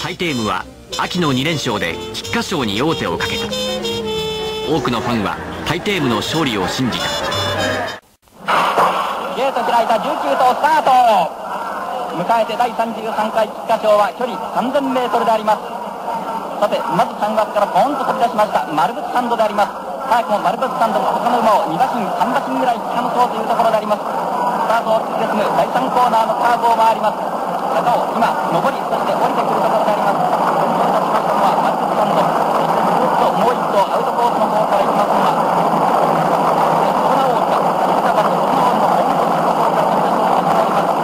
タイテームは秋の2連勝で菊花賞に王手をかけた。多くのファンはタイテームの勝利を信じた。ゲート開いた19頭スタート。迎えて第33回菊花賞は距離 3000m であります。さてまず3枠からポンと飛び出しましたマルブスサンドであります。早くもマルブスサンドが他の馬を2馬身3馬身ぐらい引き離そうというところであります。スタートを突き進む第3コーナーのカーブを回ります。坂を今上りそして降りてくるところであります。先頭に立ちましたのはマルブスサンド。そしてずっともう一頭アウトコースの方から行きますのがソナオールが11番のソナオールのホームというところから飛び出そうとしております。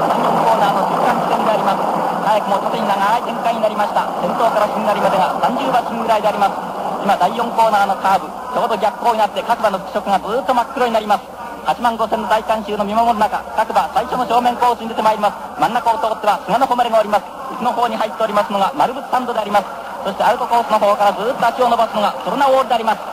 第4コーナーの中間地点であります。早くも縦に長い展開になりました。先頭からしんがりまでが30馬身ぐらいであります。今第4コーナーのカーブちょうど逆光になって各馬の服飾がずっと真っ黒になります。8万5000の大観衆の見守る中各馬最初の正面コースに出てまいります。真ん中を通っては菅野誉れがおります。内の方に入っておりますのがマルブスサンドであります。そしてアウトコースの方からずっと足を伸ばすのがソルナウォールであります。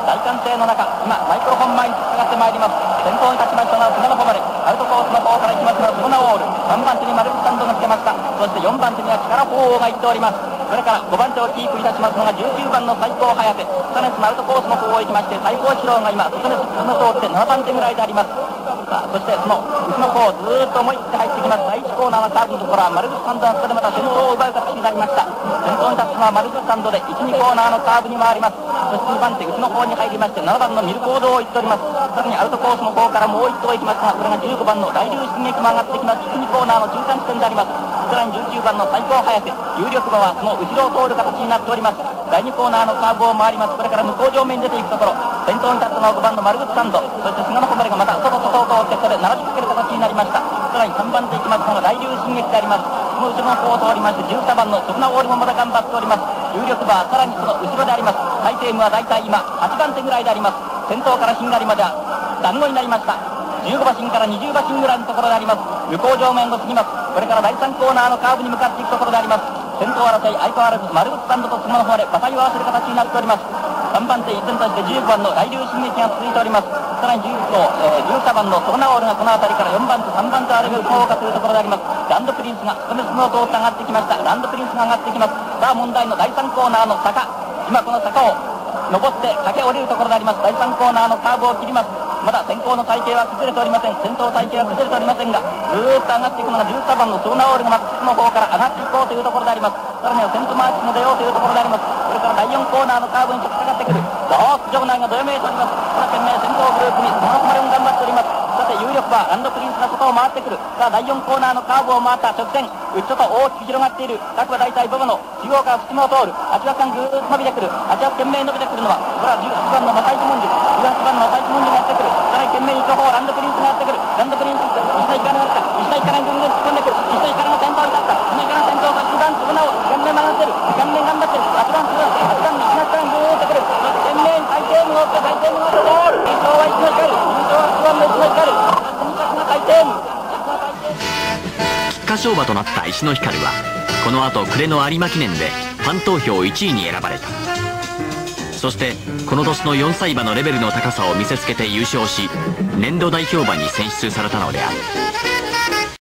大歓声の中今マイクロフォン前に突っかかってまいります。先頭に立ちましたのは菅野誉れ。アウトコースの方から行きますのはソルナウォール。3番手にマルブスサンドがつけました。そして4番手には力鳳凰が行っております。それから5番手をキープいたしますのが19番の最高颯。サネスのアウトコースの方を行きまして最高志郎が今サネスの通って7番手ぐらいであります。さあそしてその内の方をずーっと思い切って入ってきます第1コーナーのカーブのところはマルブスサンドがここでまた先頭を奪う形になりました。先頭に立つのはマルブスサンドで 1,2 コーナーのカーブに回ります。そして2番手内の方に入りまして7番のミルコードを行っております。さらにアウトコースの方からもう1頭行きますがこれが15番の大流進撃も上がってきます。 1,2 コーナーの中間地点であります。さらに19番の最高颯有力馬はその後ろを通る形になっております。第2コーナーのカーブを回ります。これから向こう上面に出ていくところ先頭に立ったのは5番のマルブスサンド。そして菅野誉れがまた外と外を通ってこれ並びかける形になりました。さらに3番手行きますのが大流進撃であります。その後ろの方を通りまして12番のソルナウォールもまだ頑張っております。有力馬はさらにその後ろであります。タイテームは大体今8番手ぐらいであります。先頭からしんがりまでは団子になりました。15馬身から20馬身ぐらいのところであります。向こう上面を過ぎます。これから第3コーナーのカーブに向かっていくところであります。先頭争い相変わらずマルブスサンドと菅野誉れ馬体を合わせる形になっております。3番手依然として15番の大流進撃が続いております。さらに12番のソルナオールがこの辺りから4番手3番手あるいは後かというところであります。ランドプリンスがストメスの通って上がってきました。ランドプリンスが上がってきます。さあ問題の第3コーナーの坂今この坂を登って駆け下りるところであります。第3コーナーのカーブを切ります。まだ先行の体型は崩れておりません。先頭体型は崩れておりませんがずーっと上がっていくのが13番のソルナオールがマックスの方から上がっていこうというところであります。さらにはセントマーチンも出ようというところであります。これから第4コーナーのカーブに突っかかってくる場内がどよめいております。これは懸命先頭グループにその誉れも頑張っております。さて有力馬ランドプリンスが外を回ってくる。さあ第4コーナーのカーブを回った直線内外大きく広がっている各馬大体馬場の中央から縁も通る8枠間ぐーっと伸びてくる。8枠懸命伸びてくるのはこれは18番のマサイチモンジュ18番のマサイチモンジュがやってくる。さらに懸命に行く方ランドプリンスがやってくる。ランドプリンス西田いかなかった西田いかなにぐんぐん突っ込んでくる。西田いかなの先頭に立った西田いかな先頭が2番そこなお懸命曲がってる懸命頑張ってる8番8番の東からぐーっとくる。懸命に大抵無を追って大抵無を追ってゴール優勝は石野光優勝は1番の石野光とにかくが大抵無菊花賞馬となった石野光はこの後暮れの有馬記念でファン投票1位に選ばれた。そしてこの年の4歳馬のレベルの高さを見せつけて優勝し年度代表馬に選出されたのである。